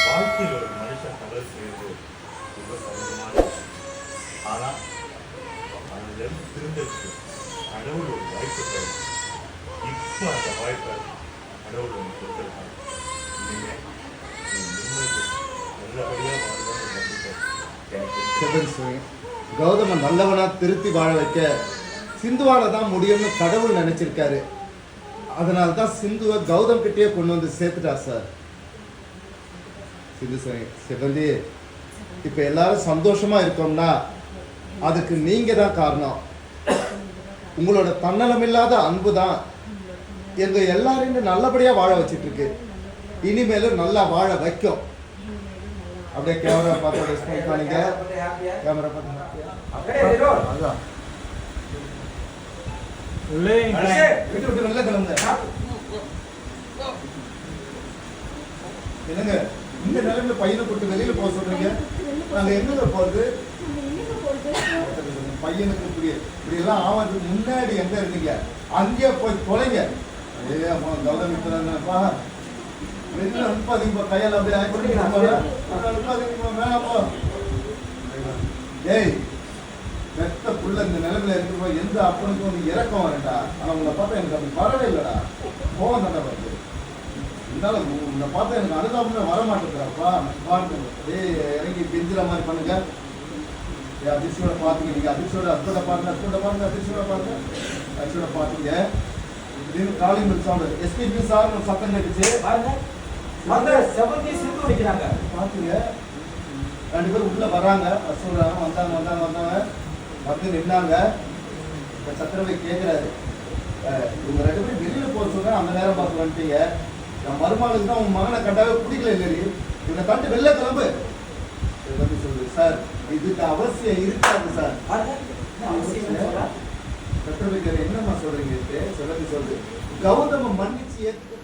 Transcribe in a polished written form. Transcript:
வாழ்க்கையில் ஒரு மனுஷன் தவறு செய்வது ரொம்ப சகஜமான விஷயம். ஆனால் அதிலிருந்து திருந்ததுக்கு கடவுள் ஒரு வாய்ப்பு தரும். இப்போ அந்த வாய்ப்பை கடவுள் ஒன்று கொடுத்துருக்காங்க. இனிமேல் நிம்மதி நல்லபடியாக வாழ்வான்னு நம்பிக்கை எனக்கு. கௌதமன் நல்லவனா திருத்தி வாழ வைக்க சிந்துவால தான் முடியும்னு கடவுள் நினைச்சிருக்காரு. அதனால தான் சிந்துவை கௌதம் கிட்டே கொண்டு வந்து சேர்த்துட்டா சார். சிந்து செவந்தி, இப்ப எல்லாரும் சந்தோஷமா இருக்கோம்னா அதுக்கு நீங்க தான் காரணம். உங்களோட தன்னலமில்லாத அன்பு தான் எங்க எல்லாரையும் நல்லபடியா வாழ வச்சிட்டு இருக்கு. இனிமேலும் நல்லா வாழ வைக்கும். அப்படியே கேமரா பார்த்து ரெஸ்பான்ஸ் பண்ணுங்க. கேமரா பார்த்து அதான் என்னங்க இந்த நிலைமையில பையனை போட்டு வெளியில போக சொல்றீங்க? நாங்க எங்க போறது? பையனுக்கு இப்படி எல்லாம் ஆவதுக்கு முன்னாடி எங்க இருந்தீங்க? அங்கேயே போய் தொலைங்க. கௌதம் இப்பதான்ப்பா வெளியில அனுப்பாதீங்க. கையால் அப்படியே வேணாப்போ. ஏய், பெத்த புள்ள இந்த நிலைமையில இருக்கிறப்போ எந்த அப்பனுக்கும் வந்து இறக்கம் வரட்டா. ஆனா உங்களை பார்த்தா எனக்கு அப்படி வரவே இல்லடா. கோவம் தானே வருது. இருந்தாலும் உங்களை பார்த்தா எனக்கு அனுதாபமே வர மாட்டேங்கிறாப்பா. ஏய், இறங்கி பெஞ்சிற மாதிரி பண்ணுங்க. அதிர்ச்சியோட பாத்துங்க. நீங்க அதிர்ச்சியோட அத்தோட பாருங்க, அத்தோட பாருங்க, அதிர்ச்சியோட பாருங்க, அதிர்ச்சியோட பாத்துங்க. திடீர்னு calling bell sound SPB sir சத்தம் கேட்டுச்சு. செவந்தி சிந்து வைக்கிறாங்க. பாத்துங்க, ரெண்டு பேரும் உள்ள வராங்க. சொல்றாங்க வந்தாங்க வந்தாங்க வந்தாங்க வந்து நின்னாங்க. சத்திரவை கேட்கிறாரு, இவங்க ரெண்டு பேரும் வெளியில போக சொல்றேன். அந்த நேரம் பார்த்து வந்துட்டீங்க. என் மருமகளுக்கு தான் உங்க மகனை கண்டாவே பிடிக்கல இல்லையே. இவனை கண்டு வெளில கிளம்பு சொல்லுது. சார், இதுக்கு அவசியம் இருக்காது சார். சத்திரவை என்னம்மா சொல்றீங்க? சொல்லுது கௌதம மன்னிச்சு ஏற்று